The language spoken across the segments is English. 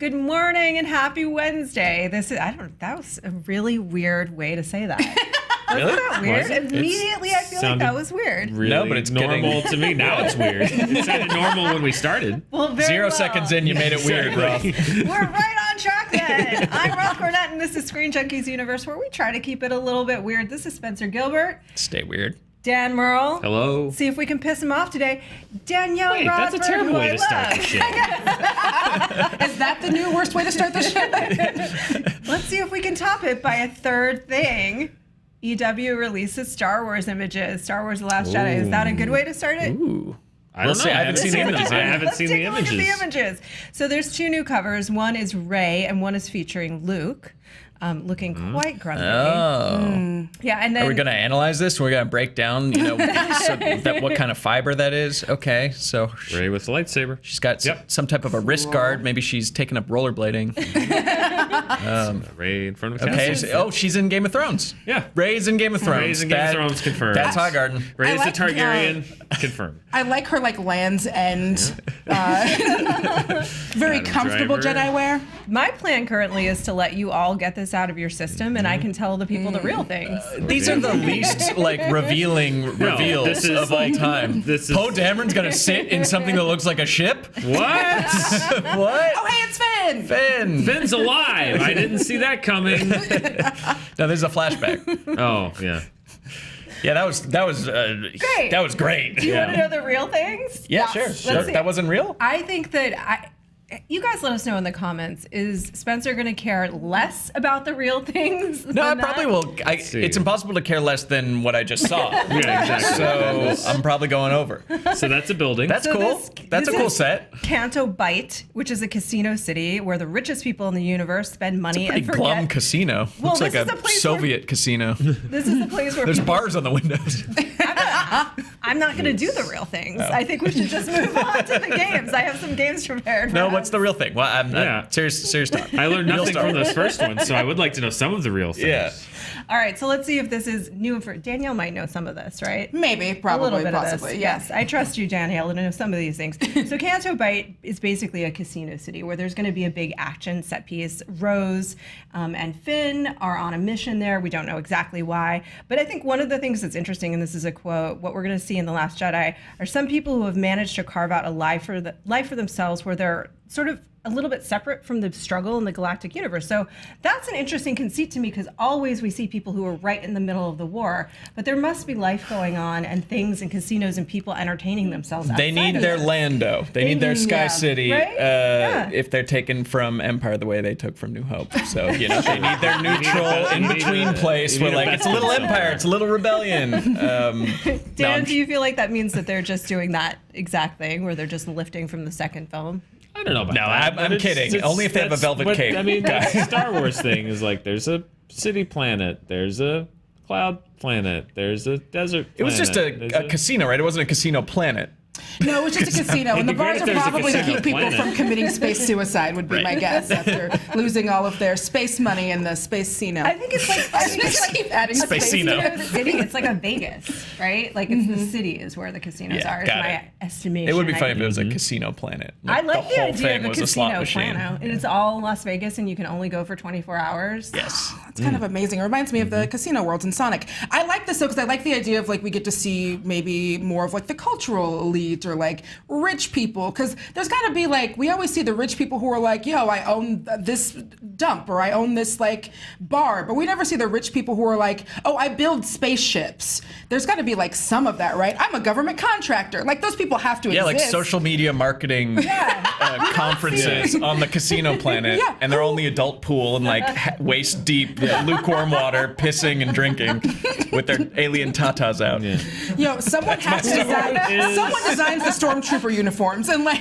Good morning and happy Wednesday. That was a really weird way to say that. Really? Wasn't that weird? Immediately I feel like that was weird. Really no, but it's normal to me. Now it's weird. It sounded normal when we started. Well, 0 seconds in, you made it weird, Roth. We're right on track then. I'm Roth Cornett, and this is ScreenJunkies Universe, where we try to keep it a little bit weird. This is Spencer Gilbert. Stay weird. Dan Merle. Hello. See if we can piss him off today. Danielle Wait, Rodford, that's a terrible way to start the show. Is that the new worst way to start the show? Let's see if we can top it by a third thing. EW releases Star Wars images. Star Wars The Last Jedi. Is that a good way to start it? Ooh. I don't know. I haven't seen the images. Let's take a look at the images. So there's two new covers. One is Rey and one is featuring Luke. Looking quite grumpy. Oh. Yeah, and then... Are we going to analyze this? We're going to break down, what kind of fiber that is? Okay, so... Rey with the lightsaber. She's got some type of a wrist guard. Maybe she's taken up rollerblading. Rey in front of a castle. She's in Game of Thrones. Yeah. Rey's in Game of Thrones. Rey's in Game of Thrones, confirmed. That's Highgarden. Rey's the Targaryen, confirmed. I like her Land's End, very comfortable Jedi wear. My plan currently is to let you all get this out of your system, and I can tell the people the real things. These are the least revealing reveals of all time. Poe Dameron's gonna sit in something that looks like a ship. What? What? Oh, hey, it's Finn. Finn. Finn's alive. I didn't see that coming. No, there's a flashback. Oh yeah. Yeah, that was great. That was great. Do you want to know the real things? Yeah, sure. That wasn't real? I think that you guys let us know in the comments. Is Spencer going to care less about the real things? No, I probably will. It's impossible to care less than what I just saw. Yeah, exactly. So I'm probably going over. So that's a building. That's cool. That's a cool set. Canto Bight, which is a casino city where the richest people in the universe spend money and forget. Glum casino. Well, looks like a Soviet casino. This is the place where there's bars on the windows. I'm not going to do the real things. Oh. I think we should just move on to the games. I have some games prepared. No, what's the real thing? Well, I'm serious talk. I learned nothing from this first one, so I would like to know some of the real things. Yeah. All right, so let's see if this is new. Danielle might know some of this, right? Maybe, probably, a little bit possibly. Of this. Yes, I trust you, Danielle, to know some of these things. So Canto Bight is basically a casino city where there's going to be a big action set piece. Rose and Finn are on a mission there. We don't know exactly why, but I think one of the things that's interesting, and this is a quote, what we're going to see in The Last Jedi are some people who have managed to carve out a life for themselves where they're sort of a little bit separate from the struggle in the galactic universe. So that's an interesting conceit to me, because always we see people who are right in the middle of the war, but there must be life going on and things and casinos and people entertaining themselves. They need their Lando. They need their Sky City. Right? If they're taken from Empire the way they took from New Hope. So, they need their neutral in-between place where it's a little Empire, it's a little rebellion. Dan, do you feel like that means that they're just doing that exact thing where they're just lifting from the second film? I don't know about that. I'm kidding. Only if they have a velvet cape. I mean, that's the Star Wars thing is there's a city planet, there's a cloud planet, there's a desert planet. It was just a casino, right? It wasn't a casino planet. No, it was just a casino, and the bars are probably to keep people from committing space suicide, would be my guess, after losing all of their space money in the space-cino. I think it's like keep adding space-cino. It's like a Vegas, right? Like it's the city is where the casinos are. Is my estimation. It would be funny if it was a casino planet. I like the idea of a was a slot machine. Planet, and it's all Las Vegas, and you can only go for 24 hours. Yes, it's kind of amazing. It reminds me of the casino worlds in Sonic. I like this though because I like the idea of we get to see maybe more of the cultural elite or rich people, because there's got to be we always see the rich people who are yo, I own this dump or I own this bar, but we never see the rich people who are oh, I build spaceships. There's got to be some of that, right? I'm a government contractor. Those people have to exist. Yeah, social media marketing conferences on the casino planet, and their only adult pool and waist deep lukewarm water, pissing and drinking with their alien tatas out. Yeah. Someone has to design. Someone designs the stormtrooper uniforms, and we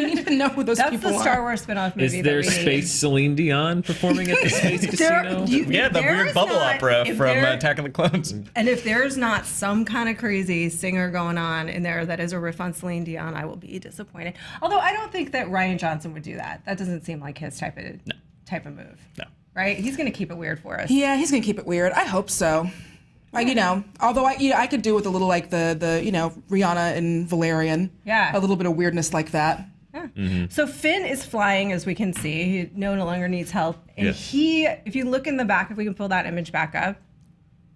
need to know who those people are. That's the Star Wars spin-off movie. Is there Space Celine Dion performing at the Space Casino? The weird bubble opera from Attack of the Clones. And if there's not some kind of crazy singer going on in there that is a riff on Celine Dion, I will be disappointed. Although I don't think that Rian Johnson would do that. That doesn't seem like his type of move. No. Right? He's going to keep it weird for us. Yeah, he's going to keep it weird. I hope so. Although I could do with a little the Rihanna and Valerian. Yeah. A little bit of weirdness like that. Yeah. Yeah. So Finn is flying, as we can see. He no longer needs help. And if you look in the back, if we can pull that image back up,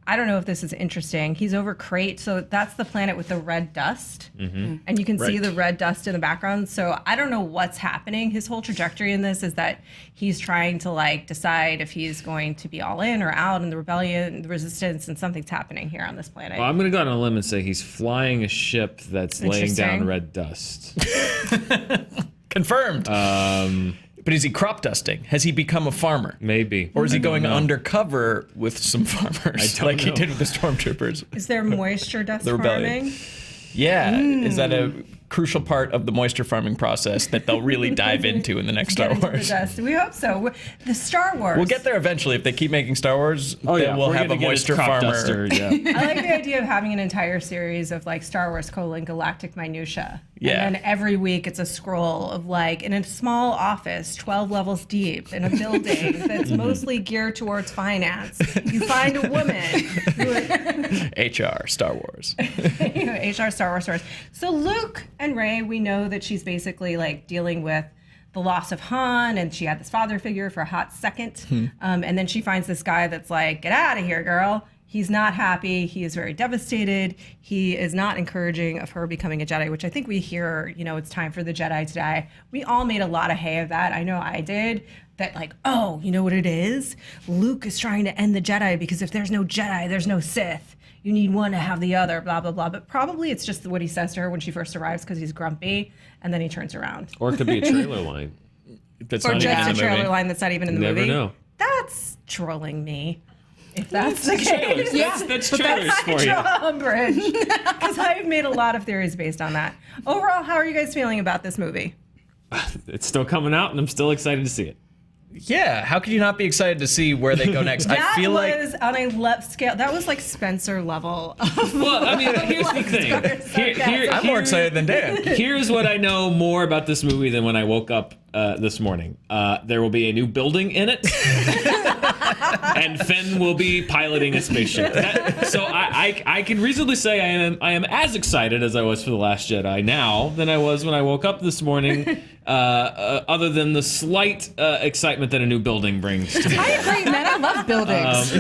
I don't know if this is interesting. He's over Crate, so that's the planet with the red dust. And you can see the red dust in the background. So I don't know what's happening. His whole trajectory in this is that he's trying to like decide if he's going to be all in or out in the rebellion, the resistance, and something's happening here on this planet. Well, I'm going to go out on a limb and say he's flying a ship that's laying down red dust. Confirmed. But is he crop dusting? Has he become a farmer? Maybe. Or is he going undercover with some farmers like he did with the stormtroopers? Is there moisture dust The rebellion. farming? Yeah. Is that a crucial part of the moisture farming process that they'll really dive into in the next Star Wars? We hope so. The Star Wars. We'll get there eventually. If they keep making Star Wars, Oh, yeah. we'll We're have gonna a get his moisture crop farmer. duster, yeah. I like the idea of having an entire series of like Star Wars : galactic minutia. Yeah. And then every week it's a scroll of like in a small office, 12 levels deep in a building that's mostly geared towards finance. You find a woman who HR, Star Wars. HR Star Wars stars. So Luke and Rey, we know that she's basically like dealing with the loss of Han, and she had this father figure for a hot second. And then she finds this guy that's like, get out of here, girl. He's not happy. He is very devastated. He is not encouraging of her becoming a Jedi, which I think we hear, it's time for the Jedi to die. We all made a lot of hay of that. I know I did. That like, oh, you know what it is? Luke is trying to end the Jedi because if there's no Jedi, there's no Sith. You need one to have the other, blah, blah, blah. But probably it's just what he says to her when she first arrives because he's grumpy, and then he turns around. Or it could be a trailer line. That's Or not just even a in the trailer movie. line that's not even in the Never movie. know. That's trolling me. If that's the case. That's trailers for you. Umbrage. Because I've made a lot of theories based on that. Overall, how are you guys feeling about this movie? It's still coming out, and I'm still excited to see it. Yeah, how could you not be excited to see where they go next? That I feel was on a left scale. That was like Spencer level. Well, I mean, here's the thing. I'm more excited than Dan. Here's what I know more about this movie than when I woke up this morning. There will be a new building in it, and Finn will be piloting a spaceship. So I can reasonably say I am as excited as I was for The Last Jedi now than I was when I woke up this morning. Other than the slight excitement that a new building brings to me. I agree, man. I love buildings.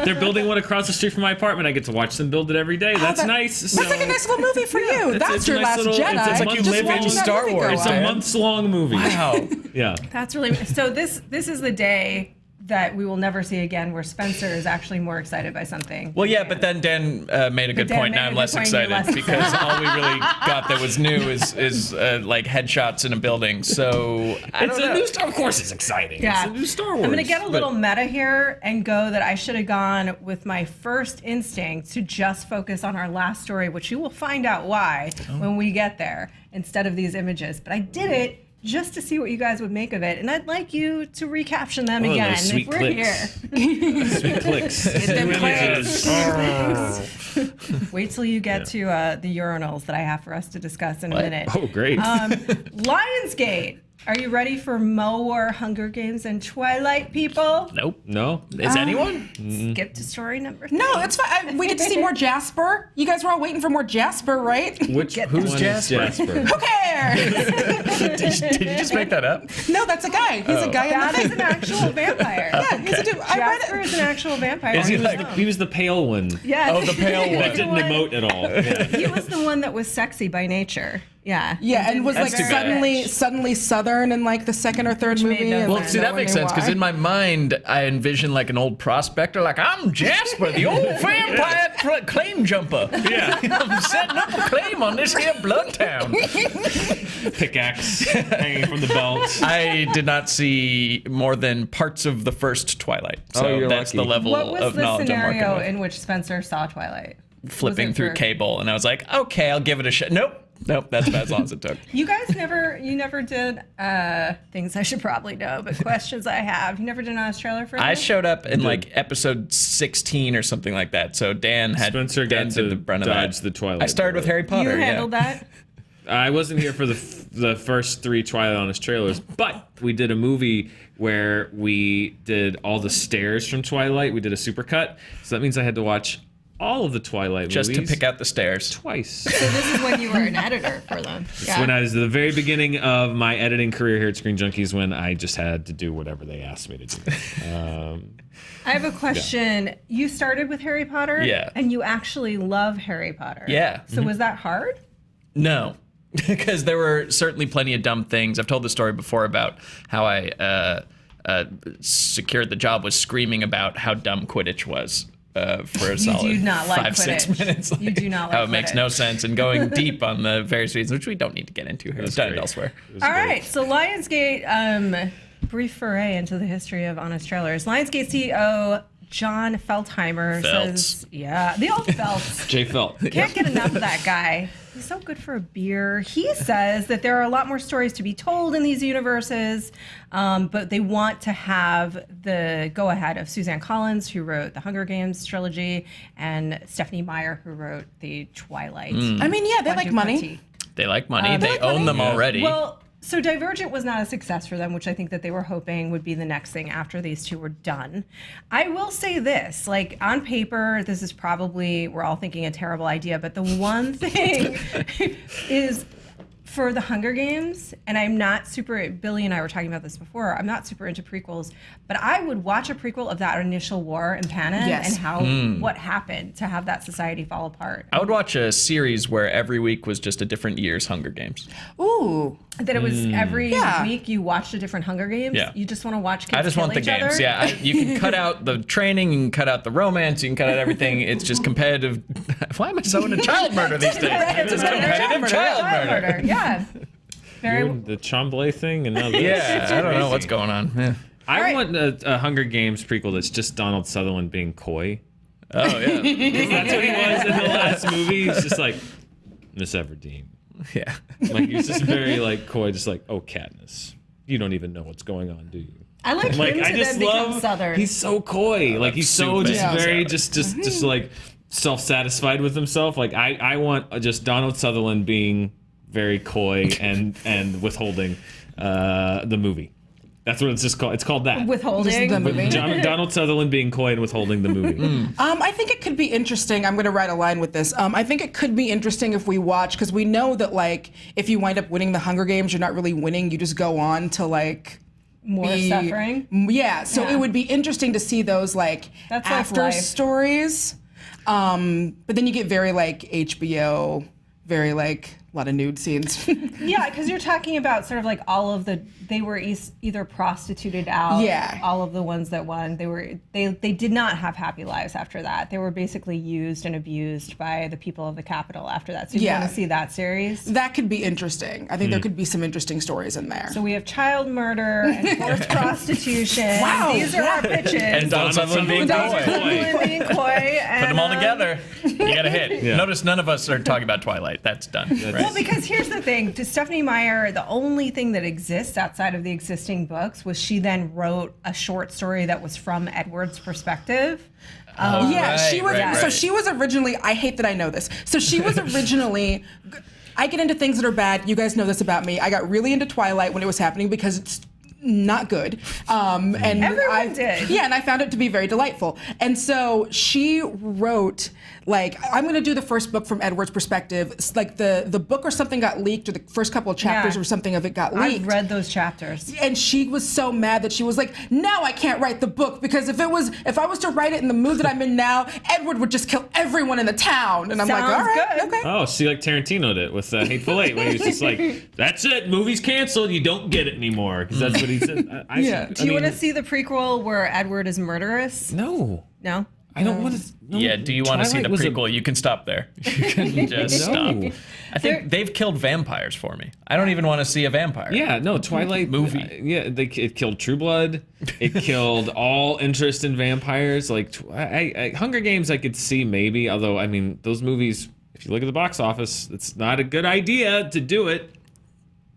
They're building one across the street from my apartment. I get to watch them build it every day. That's nice. That's like a nice little movie for you. That's it's a your nice Last little- Jedi. it's like you Just live in watching that Star movie Wars. go It's on. a months-long movie. Wow. Yeah. That's really so. This is the day that we will never see again, where Spencer is actually more excited by something. Well, yeah, but then Dan made a good Dan point. made Now a I'm good less point, you're excited less because all we really got that was new is like headshots in a building. So I It's don't a know. new Star Wars. Of course, it's exciting. Yeah. It's a new Star Wars. I'm gonna get a little but- meta here and go that I should have gone with my first instinct to just focus on our last story, which you will find out why when we get there, instead of these images. But I did it just to see what you guys would make of it, and I'd like you to recaption them Oh, again those sweet if we're clicks. here. Sweet clicks. them Images. Wait till you get to the urinals that I have for us to discuss in a minute. Oh, great. Lionsgate. Are you ready for more Hunger Games and Twilight, people? Nope. No? Is anyone? Skip to story number 3. No, it's fine. We get to see more Jasper. You guys were all waiting for more Jasper, right? Who's Who's Jasper? Who cares? Did you just make that up? No, that's a guy. He's a guy in That the is thing. an actual vampire. Yeah, he's a dude. I read Jasper it. is an actual vampire. He was the pale one. Yes. Oh, the pale That one. didn't emote at all. Yeah. He was the one that was sexy by nature. Yeah. Yeah, and was like That's too bad. suddenly Southern in like the second or third Which made movie. no and sense. Well, see, that makes sense because in my mind, I envision like an old prospector, like I'm Jasper, the old vampire claim jumper. Yeah. I'm setting up a claim on this here blood town. Pickaxe hanging from the belt. I did not see more than parts of the first Twilight, so Oh, you're that's lucky. the level What was of the knowledge I'm scenario working with. in which Spencer saw Twilight? Flipping Was it through for- cable, and I was like, okay, I'll give it a shot. Nope, that's about as long as it took. You guys never did things I should probably know, but questions I have. You never did an honest trailer for I this? showed up in like episode 16 or something like that, so Dan Spencer got did to the brunt of dodge that. the Twilight I started with bullet. Harry Potter. You handled that? I wasn't here for the first 3 Twilight Honest trailers, but we did a movie where we did all the stairs from Twilight. We did a supercut, so that means I had to watch all of the Twilight Just movies. to pick out the stairs. Twice. So this is when you were an editor for them. It's when I was at the very beginning of my editing career here at Screen Junkies, when I just had to do whatever they asked me to do. I have a question. Yeah. You started with Harry Potter? Yeah. And you actually love Harry Potter. Yeah. So was that hard? No. Because there were certainly plenty of dumb things. I've told the story before about how I secured the job was screaming about how dumb Quidditch was for a solid do not like 5-6 minutes. You do not like how it makes Quidditch. no sense, and going deep on the various reasons, which we don't need to get into here. We've done it elsewhere. All right, so Lionsgate, brief foray into the history of honest trailers. Lionsgate CEO John Feltheimer says, yeah, the old Felts. Jay Felt. Can't get enough of that guy. He's so good for a beer. He says that there are a lot more stories to be told in these universes, but they want to have the go-ahead of Suzanne Collins, who wrote the Hunger Games trilogy, and Stephanie Meyer, who wrote the Twilight. I mean, yeah, they like money. They like money. They own them already. Well, so Divergent was not a success for them, which I think that they were hoping would be the next thing after these two were done. I will say this, like on paper, this is probably, we're all thinking a terrible idea, but the one thing is for the Hunger Games, and I'm not super, Billy and I were talking about this before, I'm not super into prequels, but I would watch a prequel of that initial war in Panem and how, what happened to have that society fall apart. I would watch a series where every week was just a different year's Hunger Games. Ooh. That it was every week you watched a different Hunger Games. Yeah. You just want to watch kids I just kill want the each games. other? Yeah, you can cut out the training, you can cut out the romance, you can cut out everything. It's just competitive. Why am I so into child murder these days? It's just competitive child murder. Yeah. Very. The Tremblay thing and now this. Yeah, I don't know what's going on. Yeah. I want a Hunger Games prequel that's just Donald Sutherland being coy. Oh, yeah. That's what he was in the last movie. He's just like, Miss Everdeen. Yeah. Like, he's just very, like, coy, just like, oh, Katniss, you don't even know what's going on, do you? I like him to then become Southern. He's so coy. Like, he's so just very, just like, self-satisfied with himself. Like, I want just Donald Sutherland being very coy and withholding the movie. That's what it's just called. It's called that. Withholding the movie. Donald Sutherland being coy and withholding the movie. I think it could be interesting. I'm going to write a line with this. I think it could be interesting if we watch, because we know that, like, if you wind up winning the Hunger Games, you're not really winning. You just go on to, like, more suffering. Yeah. So it would be interesting to see those, like, That's after life. stories. But then you get very, like, HBO, very, like, a lot of nude scenes. Yeah, because you're talking about sort of like all of the, they were either prostituted out. Yeah. All of the ones that won, they did not have happy lives after that. They were basically used and abused by the people of the Capitol after that. So you want to see that series? That could be interesting. I think there could be some interesting stories in there. So we have child murder and forced prostitution. Wow. These are our pitches. And Donald Sutherland being Donald coy. Sutherland being coy. Put them all together. You got a hit. Yeah. Notice none of us are talking about Twilight. That's done. Right? Well, because here's the thing. To Stephanie Meyer, the only thing that exists outside of the existing books was she then wrote a short story that was from Edward's perspective. Yeah, she was. right, So right. she was originally. I hate that I know this. So she was originally. I get into things that are bad. You guys know this about me. I got really into Twilight when it was happening because it's not good. And Everyone did. Yeah, and I found it to be very delightful. And so she wrote, like, I'm going to do the first book from Edward's perspective. It's like the book or something got leaked, or the first couple of chapters or something of it got leaked. I've read those chapters. And she was so mad that she was like, now I can't write the book because if I was to write it in the mood that I'm in now, Edward would just kill everyone in the town. And I'm like, all Sounds right, good. okay. Oh, see, like Tarantino did with Hateful Eight, when he was just like, that's it, movie's canceled, you don't get it anymore. Because that's what he said. Do you want to see the prequel where Edward is murderous? No. No? I don't want to. No, Yeah, do you want to see the Twilight was prequel? You can stop there. You can just stop. No. I think they've killed vampires for me. I don't even want to see a vampire. Yeah, no, Twilight Movie. It killed True Blood. It killed all interest in vampires. Like, Hunger Games, I could see maybe. Although, I mean, those movies, if you look at the box office, it's not a good idea to do it.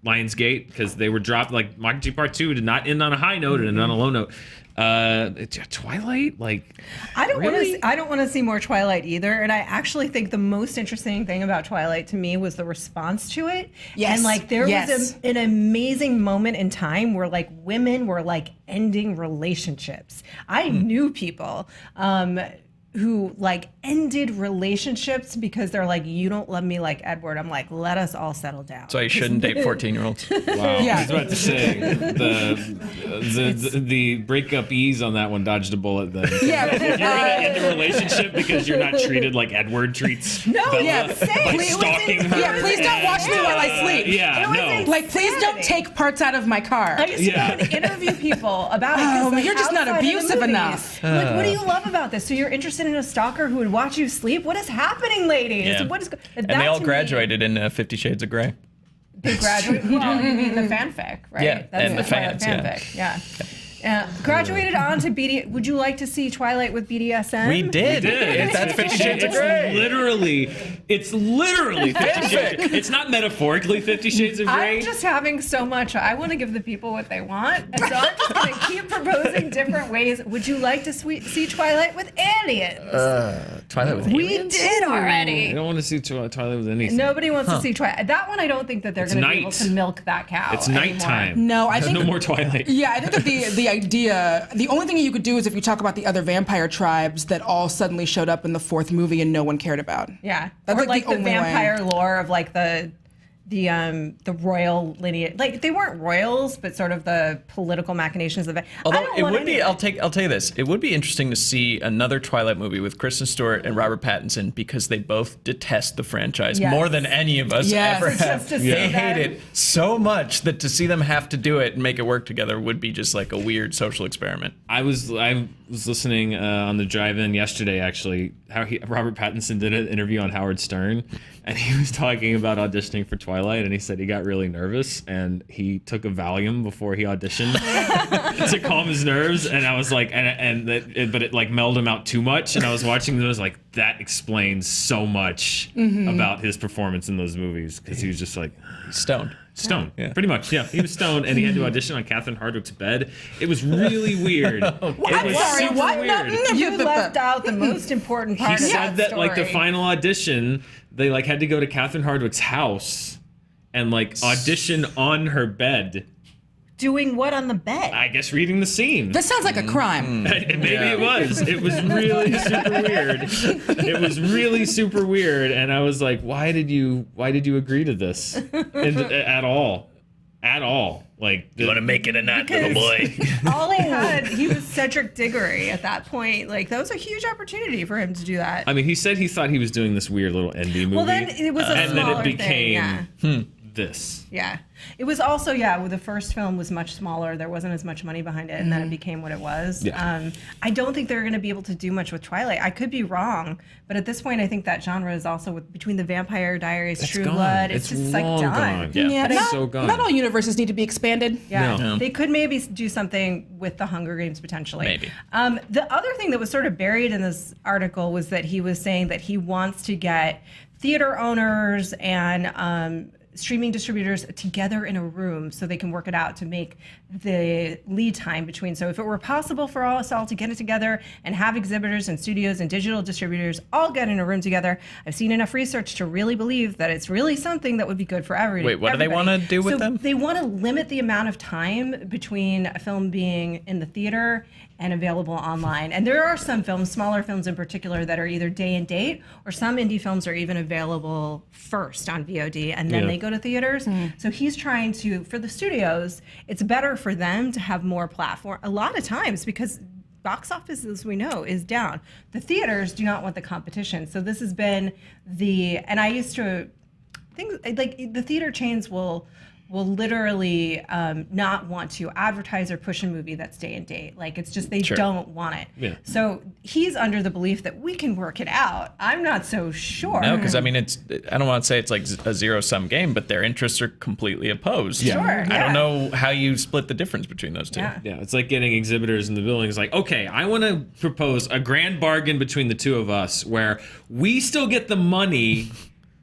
Lionsgate, because they were dropped, like Mockingjay Part 2 did not end on a high note and on a low note. Twilight, like, I don't really? want to see more Twilight either. And I actually think the most interesting thing about Twilight to me was the response to it. Yes. And like there Yes. was an amazing moment in time where like women were like ending relationships. I knew people who like ended relationships because they're like, you don't love me like Edward. I'm like, let us all settle down. So I shouldn't date 14-year-olds. Wow. Yeah. I was about to say the breakup ease on that one dodged a bullet then. Yeah. If you're gonna end a relationship because you're not treated like Edward treats Bella, yeah, like stalking her. Yeah, please don't watch me while I sleep. Yeah, no. Like, please don't take parts out of my car. I used to go and interview people about it. Oh, Like, you're just not outside of the abusive movies. enough. Like, what do you love about this? So you're interested in a stalker who would watch you sleep? What is happening, ladies? Yeah. What is? And they all graduated in 50 Shades of Grey. They graduated. Well, you mean the fanfic, right? Yeah, and the Twilight fans, fanfic. Yeah. Graduated on to BD. Would you like to see Twilight with BDSM? We did. That's 50 Shades of Grey. It's literally 50 Shades. It's not metaphorically 50 Shades of Grey. I'm just having so much. I want to give the people what they want, and so I'm just going to keep proposing different ways. Would you like to see Twilight with aliens? Twilight with We aliens? did already. I don't want to see Twilight with anything. Nobody wants to see Twilight. That one, I don't think that they're going to be able night. to milk that cow. It's anymore. nighttime. No, I There's think no more Twilight. Yeah, I think that the only thing you could do is if you talk about the other vampire tribes that all suddenly showed up in the fourth movie and no one cared about. Yeah, That's or like the the only way. vampire lore of like the royal lineage. Like they weren't royals, but sort of the political machinations of it. Although it would be, I'll tell you this, it would be interesting to see another Twilight movie with Kristen Stewart and Robert Pattinson because they both detest the franchise Yes. more than any of us Yes. ever Just have. to see They them. hate it so much that to see them have to do it and make it work together would be just like a weird social experiment. I was listening on the drive-in yesterday, actually, how Robert Pattinson did an interview on Howard Stern, and he was talking about auditioning for Twilight, and he said he got really nervous, and he took a Valium before he auditioned to calm his nerves, and I was like, but it like mellowed him out too much, and I was watching those like, that explains so much about his performance in those movies, because he was just like... Stoned. Pretty much, yeah. He was stoned, and he had to audition on Catherine Hardwicke's bed. It was really weird. It was sorry, super what? weird. You left out the most important part He of said that that like the story. final audition, they like had to go to Catherine Hardwicke's house and like audition on her bed. Doing what on the bed? I guess reading the scene. This sounds like a crime. Maybe it was. It was really super weird. It was really super weird, and I was like, "Why did you agree to this at all? At all? Like, You want to make it a night, little boy? All he was Cedric Diggory at that point. Like that was a huge opportunity for him to do that. I mean, he said he thought he was doing this weird little indie movie. Well, then it was a and then smaller it became thing. Yeah. this. Yeah. It was also, the first film was much smaller. There wasn't as much money behind it, and then it became what it was. Yeah. I don't think they're going to be able to do much with Twilight. I could be wrong, but at this point, I think that genre is also between the Vampire Diaries, It's True gone. Blood. It's just like long done. gone. Yeah. But not, so gone. not all universes need to be expanded. Yeah, No. they could maybe do something with the Hunger Games potentially. Maybe. The other thing that was sort of buried in this article was that he was saying that he wants to get theater owners and streaming distributors together in a room so they can work it out to make the lead time between. So if it were possible for us all to get it together and have exhibitors and studios and digital distributors all get in a room together, I've seen enough research to really believe that it's really something that would be good for everybody. Wait, what do they wanna do with them? They want to limit the amount of time between a film being in the theater and available online. And there are some films, smaller films in particular, that are either day and date, or some indie films are even available first on VOD and then Yeah. they go to theaters. So he's trying to, for the studios, it's better for them to have more platform. A lot of times, because box office, as we know, is down. The theaters do not want the competition. So this has been and I used to think, like, the theater chains will literally not want to advertise or push a movie that's day and date. Like, it's just, they don't want it. Yeah. So he's under the belief that we can work it out. I'm not so sure. No, because I mean, I don't want to say it's like a zero-sum game, but their interests are completely opposed. Sure, I yeah. don't know how you split the difference between those two. Yeah. Yeah, it's like getting exhibitors in the building. It's like, okay, I want to propose a grand bargain between the two of us where we still get the money,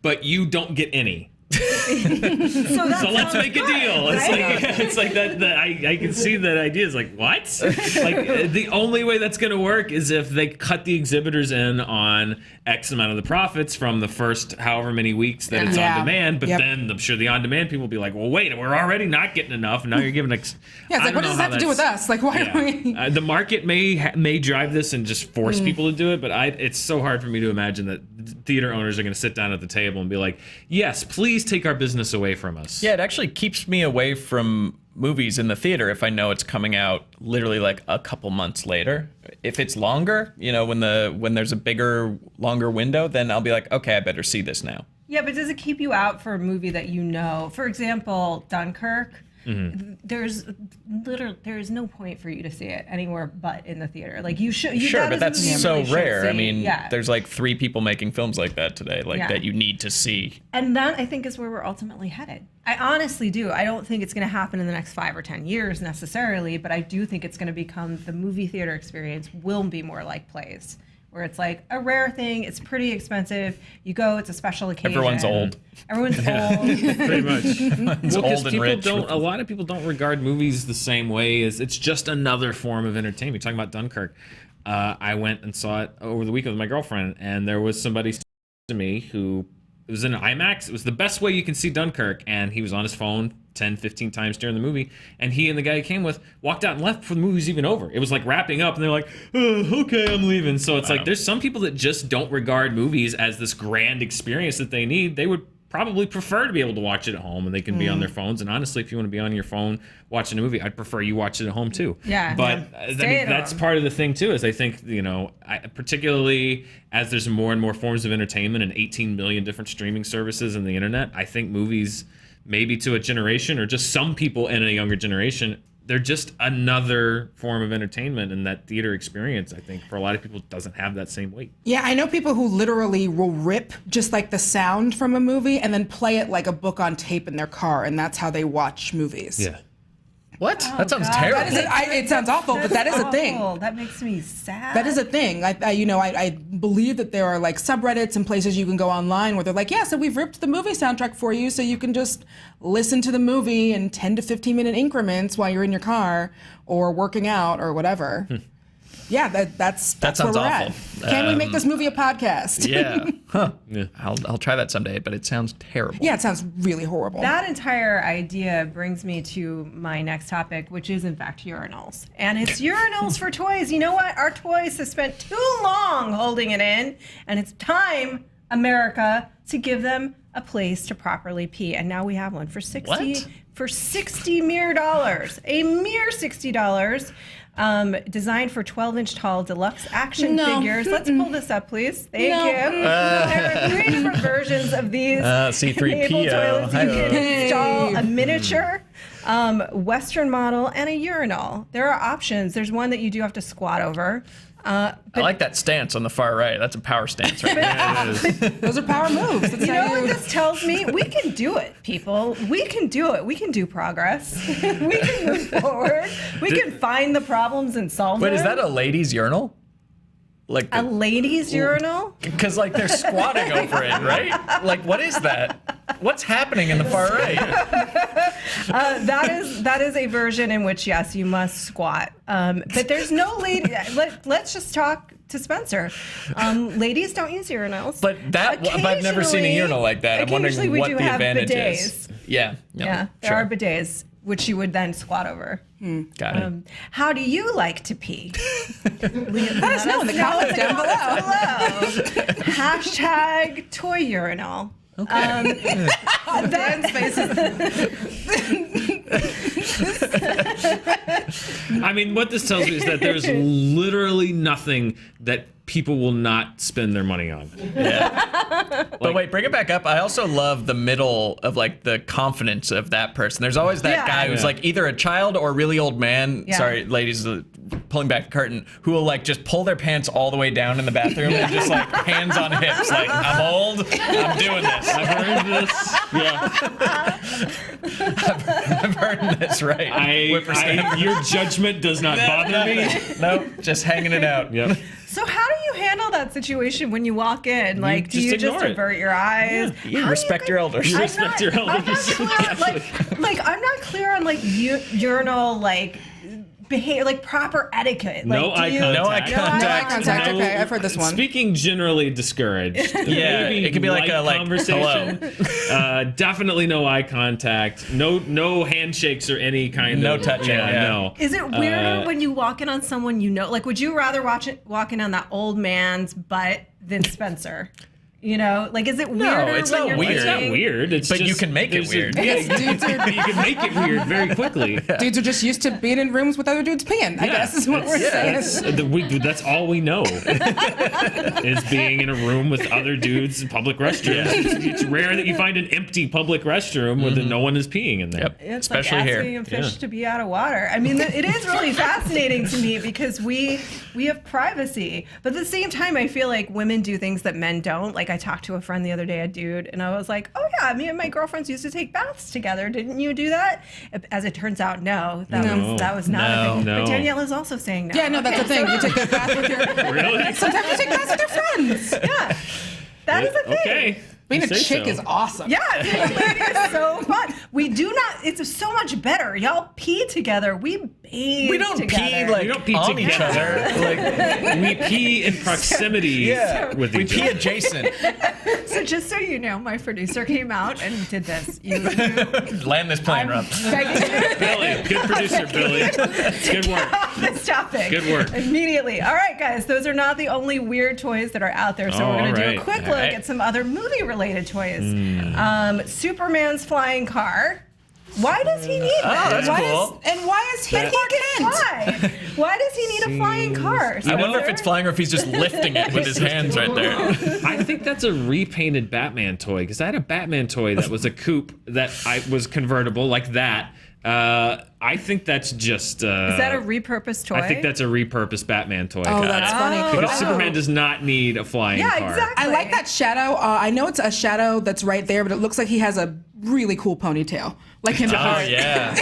but you don't get any. So let's make a deal. It's like that. I can see that idea. Is like, what? Like the only way that's going to work is if they cut the exhibitors in on X amount of the profits from the first however many weeks that it's on demand. But then I'm sure the on-demand people will be like, well, wait, we're already not getting enough, and now you're giving us. Yeah, it's like, what does this have to do with us? Like, why are we? The market may drive this and just force people to do it, but it's so hard for me to imagine that theater owners are going to sit down at the table and be like, yes, please take our business away from us. Yeah, it actually keeps me away from movies in the theater if I know it's coming out literally like a couple months later. If it's longer, when there's a bigger, longer window, then I'll be like, okay, I better see this now. Yeah, but does it keep you out for a movie that you know? For example, Dunkirk. There's no point for you to see it anywhere but in the theater. Like you should. Sure, but that's so rare. I mean, yeah. There's like 3 people making films like that today, that you need to see. And that I think is where we're ultimately headed. I honestly do. I don't think it's going to happen in the next 5 or 10 years necessarily, but I do think it's going to become the movie theater experience will be more like plays. Where it's like a rare thing, it's pretty expensive. You go, it's a special occasion. Everyone's old. Everyone's old. Pretty much. It's old and rich. A lot of people don't regard movies the same way as it's just another form of entertainment. You're talking about Dunkirk. I went and saw it over the weekend with my girlfriend, and there was somebody to me who it was in IMAX. It was the best way you can see Dunkirk, and he was on his phone 10, 15 times during the movie, and he and the guy he came with walked out and left before the movie was even over. It was like wrapping up, and they're like, oh, okay, I'm leaving. So it's like there's some people that just don't regard movies as this grand experience that they need. They would probably prefer to be able to watch it at home, and they can be on their phones. And honestly, if you want to be on your phone watching a movie, I'd prefer you watch it at home too. Yeah. But I mean, that's part of the thing too, is I think, particularly as there's more and more forms of entertainment and 18 million different streaming services and the internet, I think movies, maybe to a generation or just some people in a younger generation, they're just another form of entertainment, and that theater experience, I think, for a lot of people doesn't have that same weight. Yeah, I know people who literally will rip just like the sound from a movie and then play it like a book on tape in their car, and that's how they watch movies. Yeah. What? Oh, that sounds God. terrible. It sounds awful, but that is a thing. That makes me sad. That is a thing. I believe that there are like subreddits and places you can go online where they're like, yeah, so we've ripped the movie soundtrack for you so you can just listen to the movie in 10 to 15 minute increments while you're in your car or working out or whatever. Yeah, that's That where sounds we're awful. at. Can we make this movie a podcast? Yeah. Huh. Yeah. I'll try that someday, but it sounds terrible. Yeah, it sounds really horrible. That entire idea brings me to my next topic, which is in fact urinals. And it's urinals for toys. You know what? Our toys have spent too long holding it in, and it's time, America, to give them a place to properly pee. And now we have one for $60 mere dollars. A mere $60. Designed for 12-inch tall deluxe action figures. Let's pull this up, please. Thank you. There are 3 different versions of these C3PO. toilets. You can install a miniature, Western model, and a urinal. There are options. There's one that you do have to squat over. I like that stance on the far right. That's a power stance right there. Those are power moves. That's You know what this tells me? We can do it, people. We can do it. We can do progress. We can move forward. We can find the problems and solve them. Wait, is that a ladies' urinal? Like a ladies' urinal? Because like they're squatting over it, right? Like what is that? What's happening in the far right? That is a version in which, yes, you must squat. But there's no lady. Let's just talk to Spencer. Ladies don't use urinals. But I've never seen a urinal like that. I'm wondering we what do the have advantage bidets. is. Yeah, there sure. are bidets, which you would then squat over. Got it. How do you like to pee? Let us know in the comments down below. Hashtag toy urinal. Okay. Dan's face is I mean, what this tells me is that there's literally nothing that people will not spend their money on. Yeah. But wait, bring it back up. I also love the middle of like the confidence of that person. There's always that guy who's like either a child or a really old man. Yeah. Sorry, ladies, pulling back the curtain, who will like just pull their pants all the way down in the bathroom and just like hands on hips, like I'm old, I'm doing this. I've heard this. Yeah. I've heard this, right? Your judgment does not bother me. Nope, just hanging it out. Yep. So how do you handle that situation when you walk in? Like, do you just ignore it. avert your eyes? You How respect do your elders. You I'm respect not- your I'm not elders. clear on, I'm not clear on urinal behavior, like proper etiquette. No Like, eye do you- contact. No eye No eye contact. No- Okay, I've heard this one. Speaking generally discouraged. Yeah, Maybe it could be like light a, like, conversation. Definitely no eye contact. No handshakes or any kind No of touching, yeah. No. Is it weirder when you walk in on someone you know? Like, would you rather walk in on that old man's butt than Spencer? You know, like, is it weirder it's when not you're weird. It's not thinking- weird. It's But just, you can make it there's a- weird. yeah, Dudes are, you can make it weird very quickly. dudes are just used to being in rooms with other dudes peeing, I guess is what we're saying. That's all we know is being in a room with other dudes in public restrooms. It's rare that you find an empty public restroom where no one is peeing in there. Yep. It's Especially like here. asking a fish to be out of water. I mean, it is really fascinating to me because we have privacy, but at the same time, I feel like women do things that men don't. Like, I talked to a friend the other day, a dude, and I was like, "Oh yeah, me and my girlfriends used to take baths together. Didn't you do that?" As it turns out, no, that was not a thing. No. But Danielle is also saying no. Yeah, no, that's the thing. You take a bath with your Really? sometimes you take baths with your friends. Yeah, that is a thing. Okay. Being You a say chick so. is awesome. Yeah, being a lady is so fun. We do not. It's so much better. Y'all pee together. We bathe. We don't together. pee like We don't pee on each together. other. Like, We pee in proximity yeah, with we each pee other. adjacent. So just so you know, my producer came out and did this. You Land this plane, Rob. Billy, good producer, Billy. Good work. off this topic. Good work. Immediately. All right, guys. Those are not the only weird toys that are out there. So Oh, we're going to do all a right. quick All look right. at some other movie-related toys. Superman's flying car. Why does he need that? that's cool. Why is he He Clark can Kent? fly. Why does he need a flying car? I wonder if Spencer? it's flying or if he's just lifting it with his hands right there. I think that's a repainted Batman toy because I had a Batman toy that was a coupe that was convertible like that. I think that's just. Is that a repurposed toy? I think that's a repurposed Batman toy. Oh, that's funny. Because Superman does not need a flying Yeah, car. exactly. I like that shadow. I know it's a shadow that's right there, but it looks like he has a really cool ponytail. Like in the Oh, heart. yeah.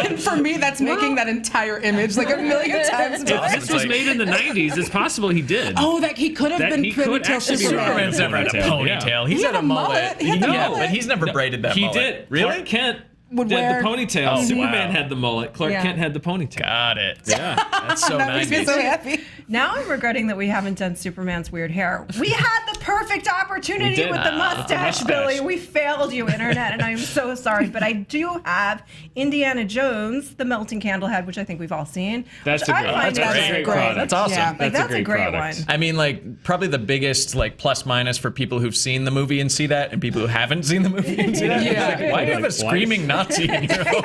And for me, that's making that entire image like a million times If better. this was made in the 90s, it's possible he did. Oh, that he could have That been he could ponytail actually be Superman. Superman's never had a Ponytail, ponytail. He's He had had a a mullet. mullet. He had the Yeah, mullet. but he's never braided that He mullet. did. Really? Clark Kent Would did wear- the ponytail. Oh, Superman wow. had the mullet. Clark Yeah. Kent had the ponytail. Got it. Yeah. That's so That makes me 90s. so happy. Now I'm regretting that we haven't done Superman's weird hair. We had the perfect opportunity We did. with the mustache, mustache. Billy. We failed you, internet, and I am so sorry. But I do have Indiana Jones, the melting candle head, which I think we've all seen. That's which a I great- find that's a is great great. product. That's awesome. Yeah. Like, that's a great product. one. I mean, like, probably the biggest, like, plus minus for people who've seen the movie and see that, and people who haven't seen the movie and see that. Yeah. It's like, why do you have a Like, screaming Nazi in your home?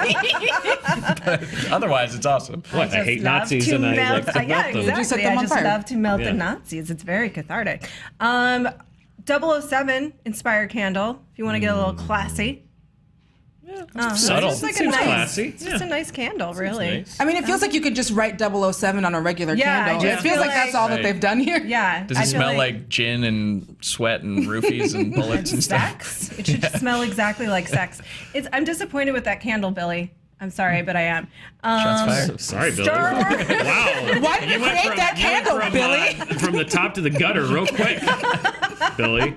But otherwise, it's awesome. What? I just hate love Nazis to and I melt, like to yeah, melt them. exactly. set them I on just fire. love to melt Yeah. the Nazis. It's very cathartic. 007 inspired candle. If you want to get a little classy. subtle. It's just like a Seems nice, classy. it's just a nice candle, really. I mean, it feels like you could just write 007 on a regular Yeah, I candle. just It feels feel like that's like- all that they've done here. Yeah. Does I it feel smell like gin and sweat and roofies and bullets and stuff? sex? It should smell exactly like sex. I'm disappointed with that candle, Billy. I'm sorry, but I am. Shots fired. Sorry, Billy. Star Wars. Wow. Why did you went create that you went candle, from, Billy? From the top to the gutter real quick, Billy.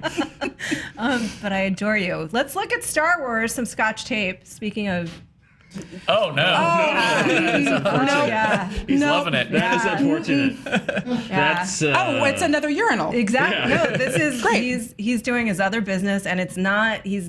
But I adore you. Let's look at Star Wars, some Scotch tape. Speaking of, Oh, no. yeah, He's loving it. That is unfortunate. yeah. That's Oh, it's another urinal. Exactly. Yeah. No, this is Great. he's doing his other business, and he's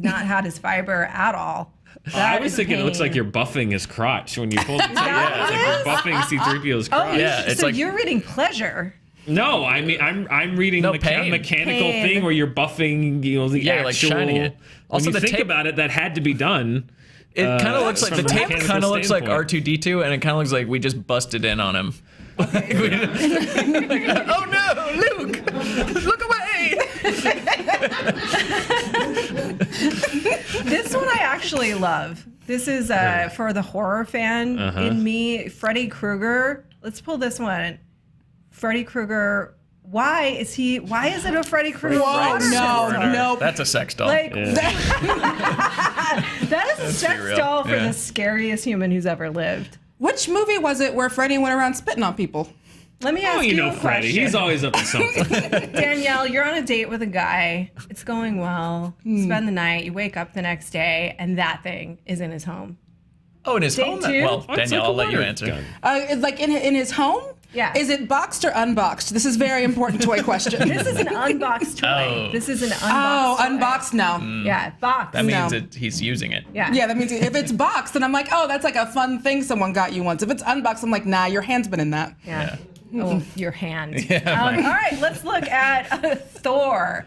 not had his fiber at all. I That was is thinking it looks pain. like you're buffing his crotch when you pull the tape. that Yeah, it's like what you're buffing C-3PO's Oh, crotch. Yeah, it's so like- you're reading pleasure. No, I mean I'm reading No, a pain. mechanical Pain. thing where you're buffing, the Yeah, you're, like, actual. shining it. Also, when you the think tape- about it, that had to be done. It kind of looks like from the a tape mechanical kind of looks like standpoint. R2D2, and it kind of looks like we just busted in on him. Oh no, Luke! Look away! This one I actually love. This is for the horror fan in me. Freddy Krueger. Let's pull this one. Freddy Krueger. Why is it a Freddy Krueger? Whoa, water no, pistol? no. That's a sex doll. Like Yeah. that is a sex real. doll for Yeah. the scariest human who's ever lived. Which movie was it where Freddy went around spitting on people? Let me ask Oh, you you know a Freddy. question. He's always up to something. Danielle, you're on a date with a guy. It's going well. You spend the night. You wake up the next day, and that thing is in his home. Oh, in his Date home? two? Well, Oh, it's Danielle, like a I'll let you water answer. gun. Like in his home? Yeah. Is it boxed or unboxed? This is a very important toy question. This is an unboxed toy. Oh. This is an unboxed Oh, toy. unboxed? No. Yeah, boxed. That means No. that he's using it. Yeah. Yeah, that means if it's boxed, then I'm like, oh, that's like a fun thing someone got you once. If it's unboxed, I'm like, nah, your hand's been in that. Yeah. Oh, your hand. Yeah, All right, let's look at Thor.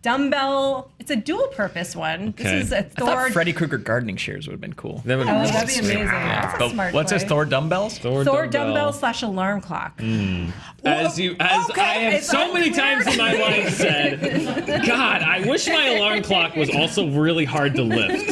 Dumbbell. It's a dual purpose one. Okay. This is a I Thor. thought Freddy Krueger gardening shears would have been cool. That would Oh, that'd be amazing. That's a But smart what's toy. his Thor dumbbells? Thor dumbbell / alarm clock. As Okay, I have it's so many unclear. times in my life said, God, I wish my alarm clock was also really hard to lift.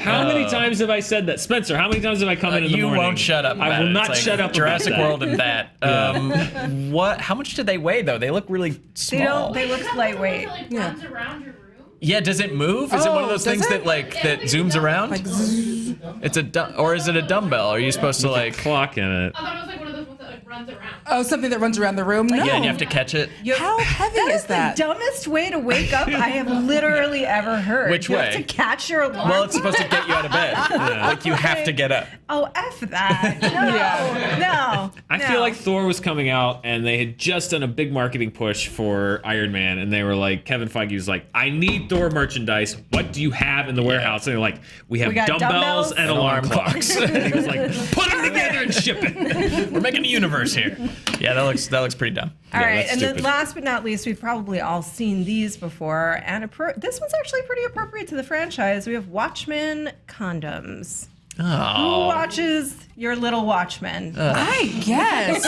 How many times have I said that? Spencer, how many times have I come in the You morning? won't shut up. I about will it. not It's like shut up Jurassic about that. World and that. What? How much do they weigh though? They look really They small. don't. They look lightweight. Like runs around your room. Yeah. Does it move? Is it one of Oh, those does things it? that zooms around? It's a or is it a dumbbell? Are you supposed to like? Clock in it. I thought it was like one of those ones that like runs around. Oh, something that runs around the room? No. Yeah, and you have to catch it. How heavy That is is that? the dumbest way to wake up I have literally ever heard. Which You have way? to catch your alarm. Well, it's supposed to get you out of bed. Like you have to get up. Oh, F that. No. Yeah. No. I feel like Thor was coming out and they had just done a big marketing push for Iron Man and they were like, Kevin Feige was like, I need Thor merchandise. What do you have in the warehouse? And they're like, we have got dumbbells dumbbells and alarm clocks. And he was like, put them together and ship it. We're making a universe here. Yeah, that looks pretty dumb. All Yeah, right, that's and then stupid. last but not least, we've probably all seen these before, and this one's actually pretty appropriate to the franchise. We have Watchmen condoms. Who Oh. watches your little Watchmen? I guess.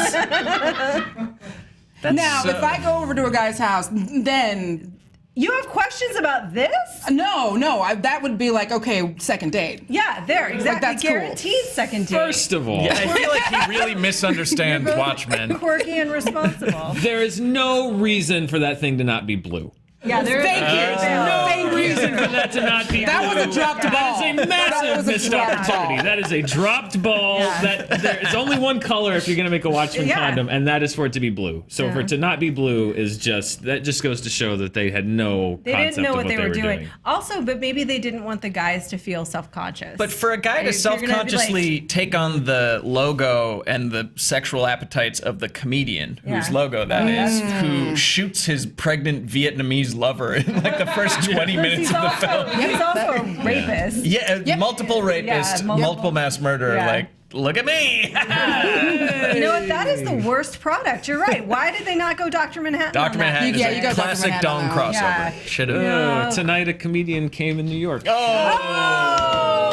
Now, if I go over to a guy's house, then You have questions about this? no, that would be like, okay, second date. Yeah, there, exactly. that's cool. Guaranteed second date. First of all, Yeah, I feel like he really misunderstands Watchmen. Quirky and responsible. there is no reason for that thing to not be blue. Yeah, there Thank you. Thank you. Reason for that to not be That blue. was a dropped ball. That is a That massive was a missed dropped opportunity. ball. That is a dropped ball. Yeah. That there is only one color if you're going to make a Watchmen Yeah. condom, and that is for it to be blue. So for it to not be blue is just goes to show that they had no They concept didn't know of what they were doing. doing. Also, but maybe they didn't want the guys to feel self-conscious. But for a guy to If you're gonna be self-consciously take on the logo and the sexual appetites of the comedian, whose Yeah. logo that is, who shoots his pregnant Vietnamese lover in like the first 20 minutes he's of the also, film. he's also a rapist. Yeah, multiple rapists, Yeah, multiple mass murderer. Yeah. Like, look at me. You know what? That is the worst product. You're right. Why did they not go Dr. Manhattan? Dr. on that? Manhattan Yeah, is you a go Dr. classic Manhattan Dong on that. crossover. Yeah. Should have. Yeah. Tonight a comedian came in New York. Oh.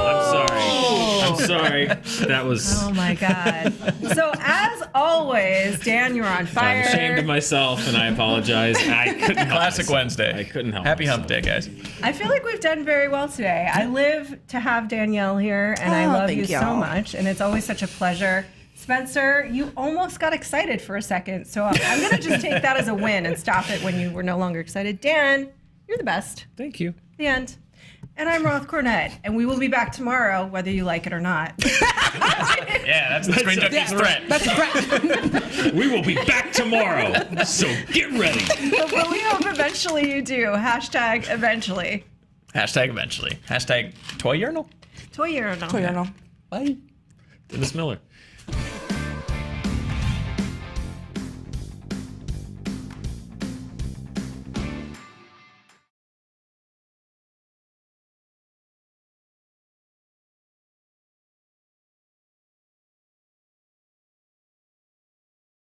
I'm sorry. That was. Oh my God. So as always, Dan, you're on fire. I'm ashamed of myself, and I apologize. I couldn't help Classic myself. Wednesday. I couldn't help Happy myself. Hump Day, guys. I feel like we've done very well today. I live to have Danielle here, and I Oh, love thank you so y'all. much, and it's always such a pleasure. Spencer, you almost got excited for a second, so I'm going to just take that as a win and stop it when you were no longer excited. Dan, you're the best. Thank you. The end. And I'm Roth Cornett, and we will be back tomorrow, whether you like it or not. Yeah, that's the ScreenJunkies threat. That's right. We will be back tomorrow, so get ready. But we hope eventually you do. Hashtag eventually. Hashtag eventually. Hashtag toy urinal. Toy urinal. Urinal. Bye. Dennis Miller.